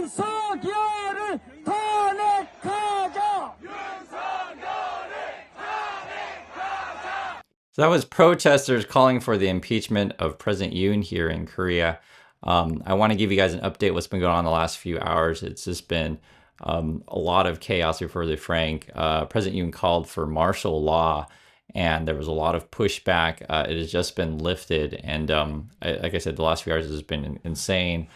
윤석열을 탄핵하자! So that was protesters calling for the impeachment of President Yoon here in Korea. I want to give you guys an update what's been going on the last few hours. It's just been a lot of chaos, to be further frank. President Yoon called for martial law, and there was a lot of pushback. It has just been lifted, and like I said, the last few hours has been insane.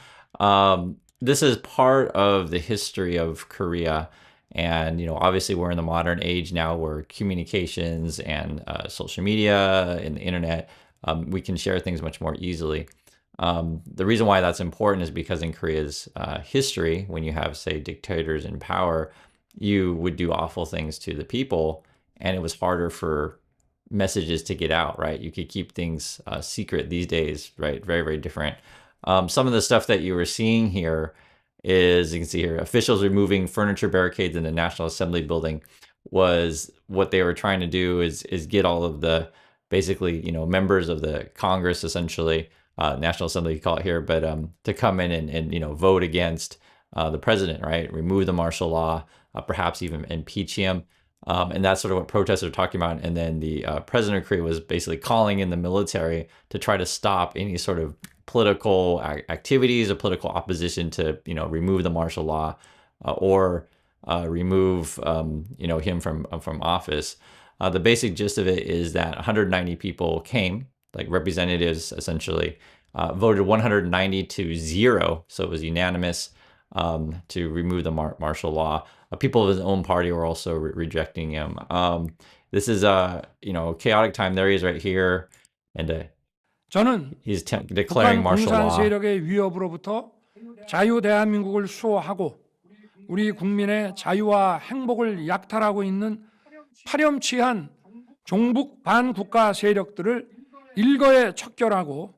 This is part of the history of Korea. And, obviously we're in the modern age now where communications and social media and the internet, we can share things much more easily. The reason why that's important is because in Korea's history, when you have, say, dictators in power, you would do awful things to the people, and it was harder for messages to get out, right? You could keep things secret these days, right? Very, very different. Some of the stuff that you were seeing here is, you can see here, officials removing furniture barricades in the National Assembly building. Was what they were trying to do is get all of the, basically, members of the Congress, essentially, National Assembly, you call it here, but to come in and vote against the president, right? Remove the martial law, perhaps even impeach him. And that's sort of what protesters are talking about. And then the president of Korea was basically calling in the military to try to stop any sort of political activities or political opposition to, remove the martial law or remove, him from office. The basic gist of it is that 190 people came, like representatives, essentially, voted 190 to 0. So it was unanimous to remove the martial law. People of his own party were also rejecting him. This is a chaotic time. There he is right here, and 저는 he's declaring 북한 martial 공산 law. 세력의 위협으로부터 자유 대한민국을 수호하고 우리 국민의 자유와 행복을 약탈하고 있는 파렴치한 종북 반국가 세력들을 일거에 척결하고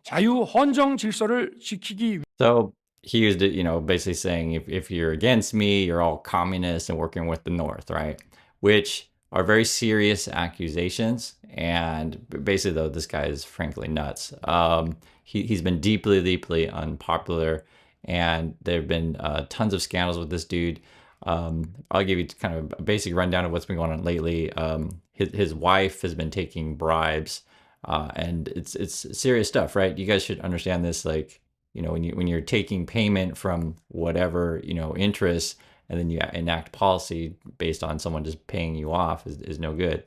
자유 헌정 질서를 지키기 위해. So he used it, basically saying if you're against me, you're all communists and working with the North, right? Which are very serious accusations. And basically, though, this guy is frankly nuts. He's been deeply, deeply unpopular, and there have been tons of scandals with this dude. I'll give you kind of a basic rundown of what's been going on lately. His wife has been taking bribes, and it's serious stuff, right? You guys should understand this. Like, when you're taking payment from whatever interest, and then you enact policy based on someone just paying you off is no good.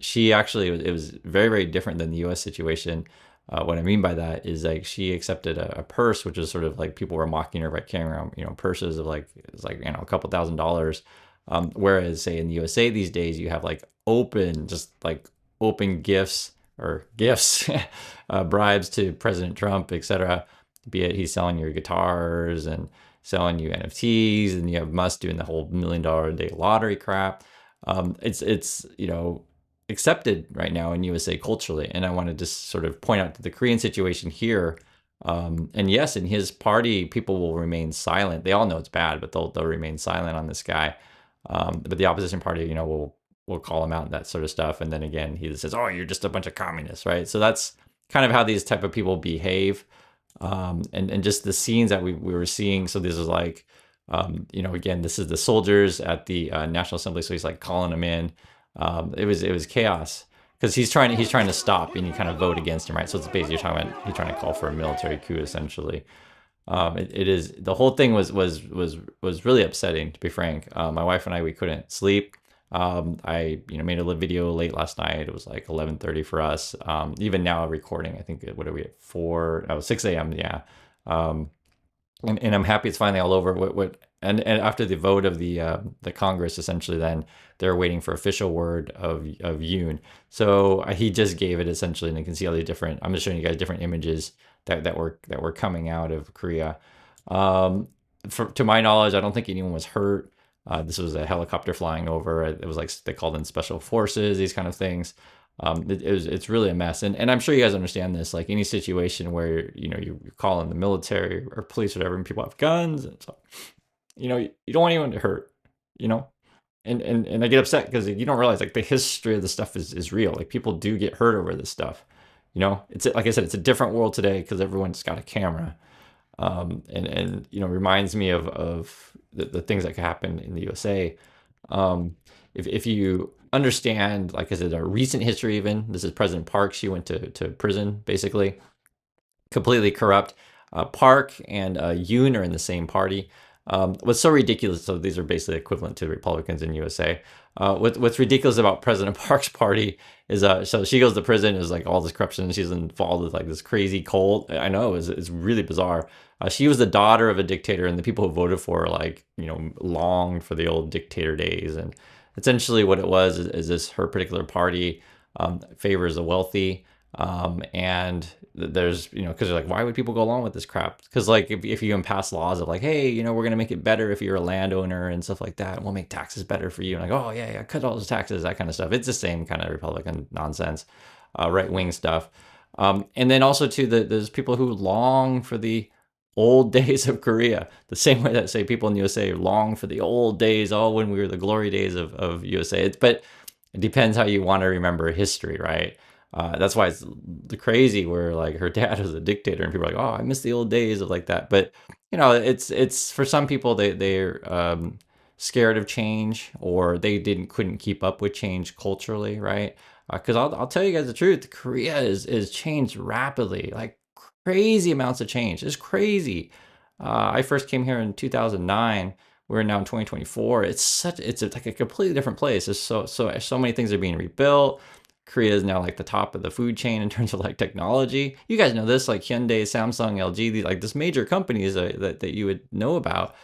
She actually, it was very, very different than the U.S. situation. What I mean by that is, like, she accepted a purse, which was sort of like people were mocking her by carrying around, purses of a couple $1,000s. Whereas, say, in the USA these days, you have open gifts bribes to President Trump, etc. Be it he's selling your guitars and selling you NFTs, and you have Musk doing the whole $1 million a day lottery crap. It's accepted right now in USA culturally, and I want to just sort of point out the Korean situation here. And yes, in his party, people will remain silent. They all know it's bad, but they'll remain silent on this guy. But the opposition party, will call him out and that sort of stuff. And then again, he says, "Oh, you're just a bunch of communists," right? So that's kind of how these type of people behave. And just the scenes that we were seeing. So this is again, this is the soldiers at the National Assembly. So he's calling them in. It was chaos because he's trying to stop, and you kind of vote against him, right? So it's basically he's trying to call for a military coup, essentially. It is, the whole thing was really upsetting, to be frank. My wife and I, we couldn't sleep. I made a video late last night. It was 11:30 for us. Even now recording, I think, what are we at 6 a.m. Yeah. And I'm happy it's finally all over. And after the vote of the Congress, essentially, then they're waiting for official word of Yoon. So he just gave it, essentially, and you can see all the different. I'm just showing you guys different images that were coming out of Korea. To my knowledge, I don't think anyone was hurt. This was a helicopter flying over. It was they called in special forces, these kind of things. It's really a mess. And I'm sure you guys understand this, any situation where, you're calling the military or police or whatever, and people have guns. And so, you don't want anyone to hurt, and I get upset because you don't realize the history of the stuff is real. People do get hurt over this stuff. It's, like I said, it's a different world today because everyone's got a camera. and reminds me of the things that could happen in the USA. Um, if you understand, like I said, our recent history, even this is President Park. She went to prison, basically completely corrupt. Park and Yoon are in the same party. What's so ridiculous? So these are basically equivalent to Republicans in USA. What's ridiculous about President Park's party is so she goes to prison. Is like all this corruption. She's involved with like this crazy cult. I know it's really bizarre. She was the daughter of a dictator, and the people who voted for her, like longed for the old dictator days. And essentially, what it was is this her particular party favors the wealthy. And there's because they're like, why would people go along with this crap? Because like if you can pass laws of like, hey, we're gonna make it better if you're a landowner and stuff like that, and we'll make taxes better for you, and like, oh yeah, cut all those taxes, that kind of stuff. It's the same kind of Republican nonsense, right wing stuff. And then also too, there's people who long for the old days of Korea, the same way that say people in the USA long for the old days, when we were the glory days of USA. But it depends how you want to remember history, right? That's why it's crazy where like her dad was a dictator and people are like, oh, I miss the old days of like that. But it's for some people they're scared of change, or they couldn't keep up with change culturally, right? Because I'll tell you guys the truth, Korea is changed rapidly, like crazy amounts of change. It's crazy. I first came here in 2009. We're now in 2024. It's like a completely different place. There's so many things are being rebuilt. Korea is now like the top of the food chain in terms of like technology. You guys know this, like Hyundai, Samsung, LG, these like this major companies that you would know about,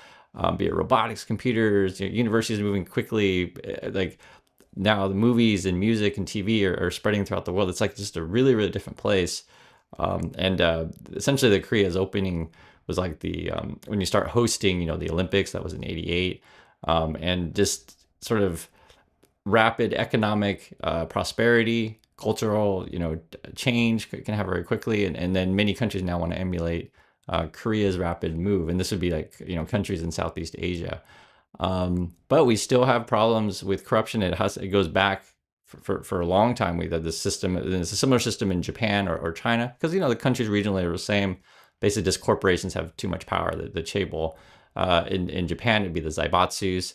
be it robotics, computers, universities moving quickly. Like now the movies and music and TV are spreading throughout the world. It's like just a really, really different place. And essentially the Korea's opening was like the when you start hosting, the Olympics, that was in '88, and just sort of rapid economic prosperity, cultural, change can happen very quickly, and then many countries now want to emulate Korea's rapid move, and this would be like countries in Southeast Asia. But we still have problems with corruption. It goes back for a long time. We've had this system, and it's a similar system in Japan or China, because the countries regionally are the same. Basically, just corporations have too much power. The chaebol. In Japan, it'd be the zaibatsus.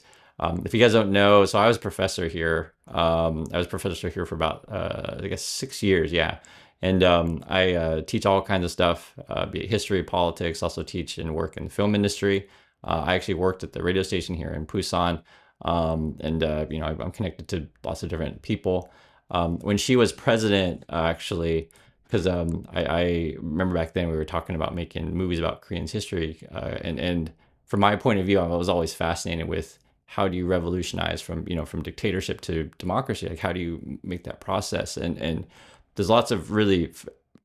If you guys don't know, so I was a professor here. I was a professor here for about, I guess, 6 years, yeah. And I teach all kinds of stuff, be it history, politics, also teach and work in the film industry. I actually worked at the radio station here in Busan. And I'm connected to lots of different people. When she was president, actually, because I remember back then we were talking about making movies about Korean's history. And from my point of view, I was always fascinated with how do you revolutionize from dictatorship to democracy? Like, how do you make that process? And there's lots of really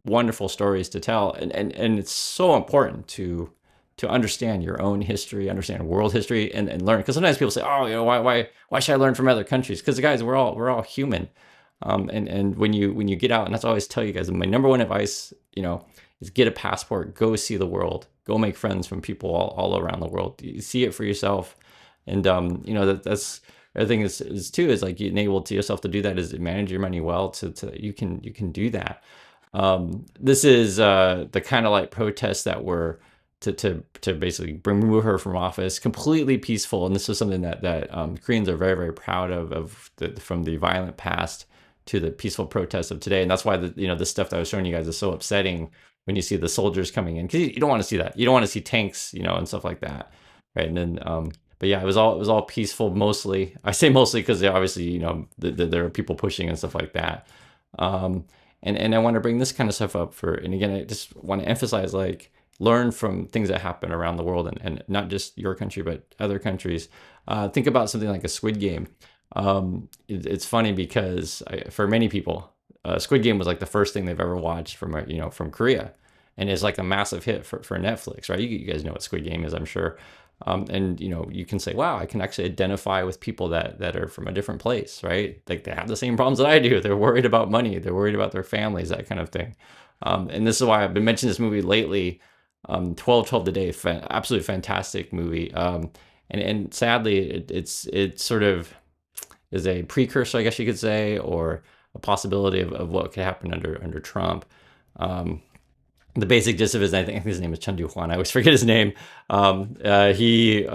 wonderful stories to tell. And it's so important to understand your own history, understand world history, and learn. Because sometimes people say, oh, why should I learn from other countries? Because guys, we're all human. And when you get out, and that's what I always tell you guys, my number one advice, is get a passport, go see the world, go make friends from people all around the world. You see it for yourself. And that's the other thing is too, is like you enable to yourself to do that, is manage your money well, to you can do that. This is the kind of like protests that were to basically remove her from office, completely peaceful. And this was something that Koreans are very, very proud of from the violent past to the peaceful protests of today. And that's why the stuff that I was showing you guys is so upsetting when you see the soldiers coming in, because you don't want to see that. You don't want to see tanks, and stuff like that, right? And then but yeah, it was all peaceful mostly. I say mostly because obviously there are people pushing and stuff like that. And I want to bring this kind of stuff up and again, I just want to emphasize, like, learn from things that happen around the world, and not just your country but other countries. Think about something like a Squid Game. It's funny because for many people, Squid Game was like the first thing they've ever watched from Korea, and it's like a massive hit for Netflix, right? You guys know what Squid Game is, I'm sure. And you can say, wow, I can actually identify with people that are from a different place, right? Like, they have the same problems that I do. They're worried about money, they're worried about their families, that kind of thing. And this is why I've been mentioning this movie lately. 12 Today, absolutely fantastic movie. And sadly, it sort of is a precursor, I guess you could say, or a possibility of what could happen under Trump. the basic gist of his, I think his name is Chun Hwan. I always forget his name. He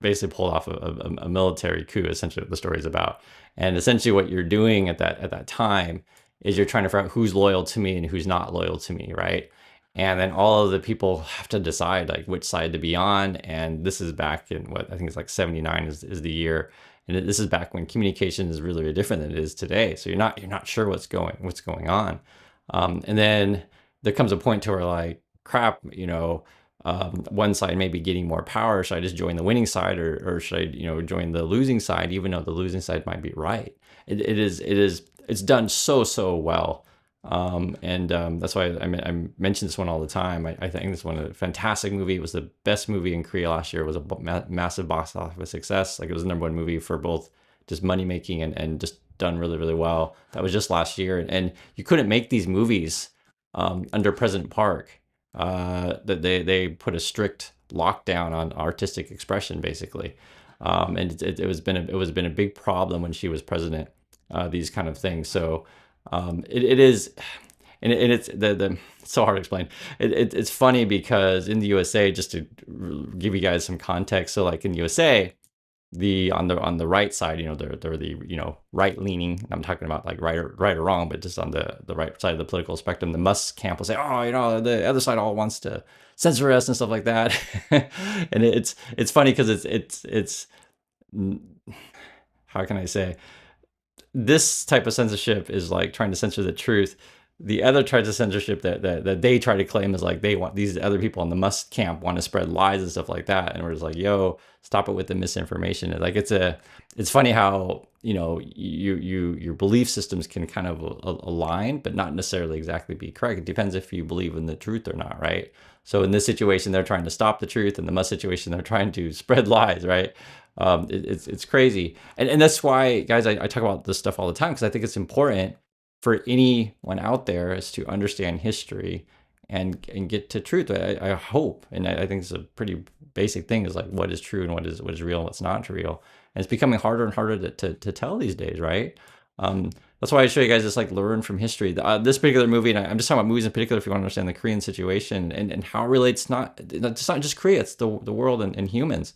basically pulled off a military coup. Essentially, what the story is about, and essentially what you're doing at that time is you're trying to figure out who's loyal to me and who's not loyal to me, right? And then all of the people have to decide like which side to be on. And this is back in what I think it's like 79 is the year. And this is back when communication is really, really different than it is today. So you're not sure what's going on. And then there comes a point to where like, crap, one side may be getting more power. Should I just join the winning side, or should I, join the losing side, even though the losing side might be right? It's done so well. That's why I mention this one all the time. I think this one a fantastic movie. It was the best movie in Korea last year. It was a massive box office success. Like it was the #1 movie for both just money making and just done really, really well. That was just last year. And you couldn't make these movies under President Park. That they put a strict lockdown on artistic expression, basically. And it was been a big problem when she was president. These kind of things. So it is, and it's it's so hard to explain. It's funny because in the USA, just to give you guys some context. So like in the USA, on the right side, they're the right leaning. I'm talking about like right or wrong, but just on the right side of the political spectrum, the Musk camp will say, oh, the other side all wants to censor us and stuff like that. And it's funny because it's how can I say, this type of censorship is like trying to censor the truth. The other type of censorship that they try to claim is like they want these other people in the Musk camp want to spread lies and stuff like that, and we're just like, yo, stop it with the misinformation. Like it's funny how your belief systems can kind of align, but not necessarily exactly be correct. It depends if you believe in the truth or not, right? So in this situation, they're trying to stop the truth. In the Musk situation, they're trying to spread lies, right? It's crazy, and that's why, guys, I talk about this stuff all the time because I think it's important for anyone out there is to understand history and get to truth. I hope, and I think it's a pretty basic thing, is like what is true and what is real and what's not real, and it's becoming harder and harder to tell these days, right? That's why I show you guys this, like, learn from history. This particular movie, and I'm just talking about movies in particular, if you want to understand the Korean situation and how it relates, it's not just Korea, it's the world and humans.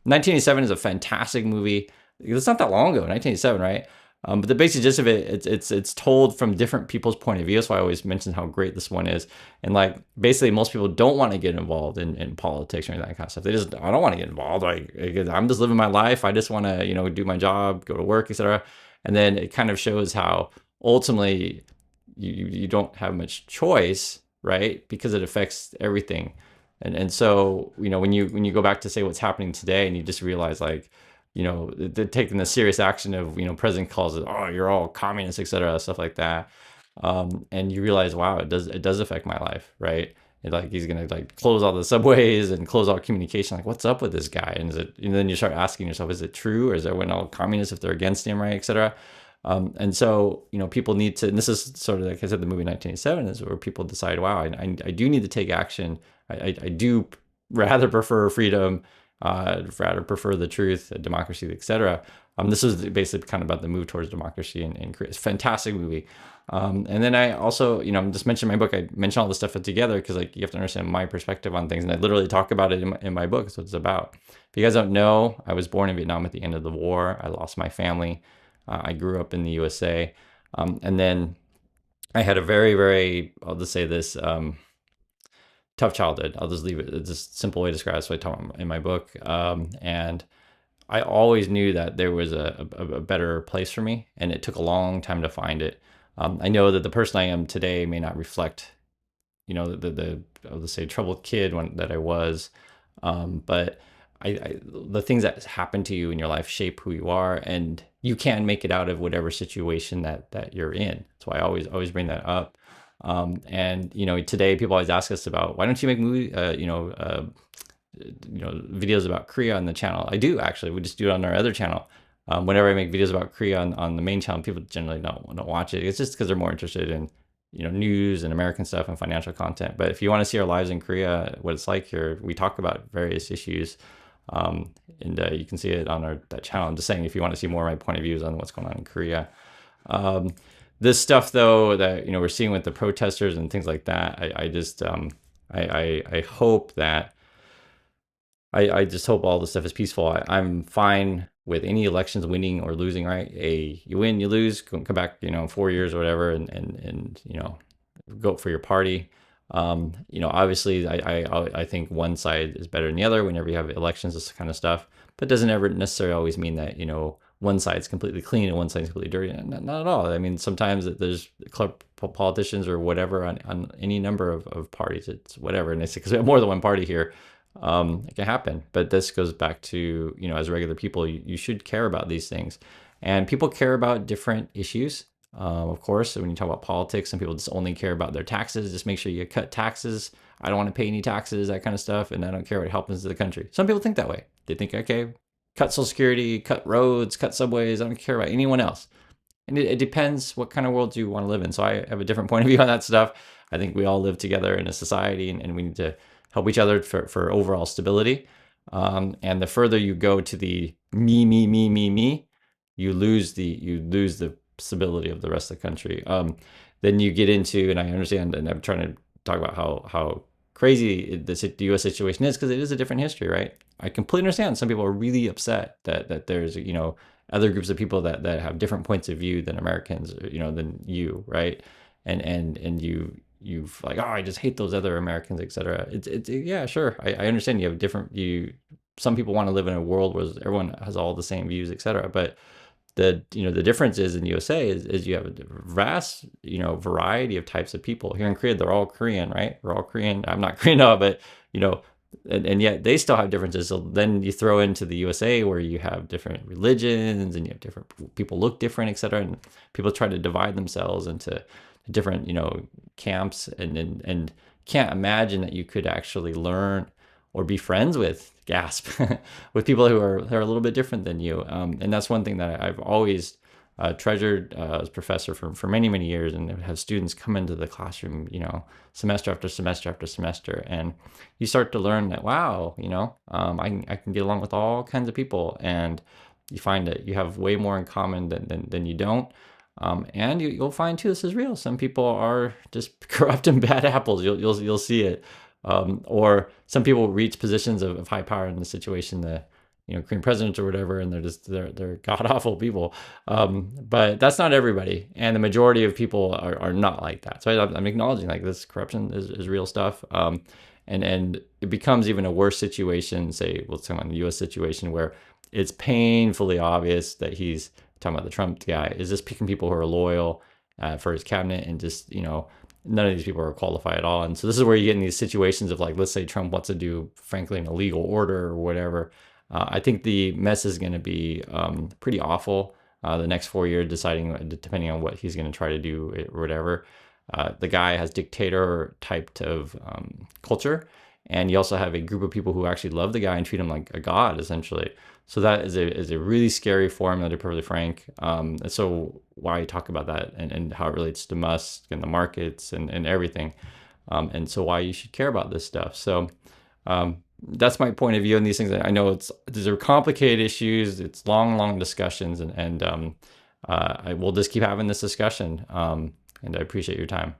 1987 is a fantastic movie. It's not that long ago, 1987, right? But the basic gist of it, it's told from different people's point of view. That's why I always mention how great this one is. And like basically, most people don't want to get involved in politics or any of that kind of stuff. I don't want to get involved. Like I'm just living my life. I just want to do my job, go to work, etc. And then it kind of shows how ultimately you don't have much choice, right? Because it affects everything. And so when you go back to say what's happening today, and you just realize like, they're taking the serious action of, president calls it, oh, you're all communists, etc., stuff like that. And you realize, wow, it does affect my life, right? And like he's gonna like close all the subways and close all communication. Like, what's up with this guy? And then you start asking yourself, is it true, or is everyone all communists if they're against him, right, etc. And so people need to, and this is sort of like I said, the movie 1987 is where people decide, wow, I do need to take action. I do rather prefer freedom. Rather prefer the truth, democracy, etc. This was basically kind of about the move towards democracy in Korea. It's a fantastic movie. And then I also, I'm just mentioning my book. I mention all this stuff together because like you have to understand my perspective on things, and I literally talk about it in my book. That's what it's about. If you guys don't know, I was born in Vietnam at the end of the war. I lost my family. I grew up in the USA, and then I had a very, very, I'll just say this. Tough childhood. I'll just leave it. It's just a simple way to describe it. So I talk in my book. And I always knew that there was a better place for me, and it took a long time to find it. I know that the person I am today may not reflect, the I'll just say troubled kid that I was. But the things that happen to you in your life shape who you are, and you can make it out of whatever situation that you're in. That's why I always bring that up. And today people always ask us about, why don't you make videos about Korea on the channel? I do, actually. We just do it on our other channel. Whenever I make videos about Korea on the main channel, people generally don't watch it. It's just because they're more interested in news and American stuff and financial content. But if you want to see our lives in Korea, what it's like here, we talk about various issues, and you can see it on that channel. I'm just saying, if you want to see more of my point of views on what's going on in Korea. this stuff though that we're seeing with the protesters and things like that, I just I hope that I just hope all this stuff is peaceful. I'm fine with any elections winning or losing, right? You win, you lose, come back, 4 years or whatever, and vote for your party. Obviously, I think one side is better than the other whenever you have elections, this kind of stuff. But doesn't ever necessarily always mean that one side's completely clean and one side's completely dirty. Not at all. I mean, sometimes there's club politicians or whatever on any number of parties. It's whatever, and it's because we have more than one party here. It can happen. But this goes back to as regular people, you should care about these things, and people care about different issues. Of course, when you talk about politics, some people just only care about their taxes. Just make sure you cut taxes. I don't want to pay any taxes, that kind of stuff, and I don't care what happens to the country. Some people think that way. They think, okay, cut Social Security, cut roads, cut subways. I don't care about anyone else. And it depends what kind of world you want to live in. So I have a different point of view on that stuff. I think we all live together in a society, and we need to help each other for overall stability. And the further you go to the me, you lose the stability of the rest of the country. Then you get into, and I understand, and I'm trying to talk about how crazy the U.S. situation is, because it is a different history, right? I completely understand. Some people are really upset that there's other groups of people that have different points of view than Americans, than you, right? And you've like, oh, I just hate those other Americans, etc. It's yeah, sure. I understand you have some people want to live in a world where everyone has all the same views, etc. But the difference is in the USA is you have a vast variety of types of people. Here in Korea, they're all Korean, right? We're all Korean. I'm not Korean now, but and yet they still have differences. So then you throw into the USA where you have different religions and you have different people look different, etc. And people try to divide themselves into different camps, and can't imagine that you could actually learn or be friends with with people who are a little bit different than you. And that's one thing that I've always treasured as a professor for many years, and have students come into the classroom semester after semester after semester, and you start to learn that, wow, I can get along with all kinds of people, and you find that you have way more in common than you don't. And you'll find too, this is real. Some people are just corrupt and bad apples. You'll see it. Or some people reach positions of high power in the situation, the Korean presidents or whatever, and they're god awful people. But that's not everybody, and the majority of people are not like that. So I'm acknowledging like this corruption is real stuff. And it becomes even a worse situation. Say, we'll talk about the U.S. situation where it's painfully obvious that he's talking about the Trump guy is just picking people who are loyal for his cabinet, and just none of these people are qualified at all. And so this is where you get in these situations of like, let's say Trump wants to do, frankly, an illegal order or whatever. I think the mess is going to be pretty awful the next 4 years, depending on what he's going to try to do or whatever. The guy has dictator type of culture, and you also have a group of people who actually love the guy and treat him like a god, essentially. So that is a really scary formula, to be perfectly frank. And so why I talk about that and how it relates to Musk and the markets and everything. And so why you should care about this stuff. So that's my point of view on these things. I know these are complicated issues. It's long discussions, and I will just keep having this discussion. And I appreciate your time.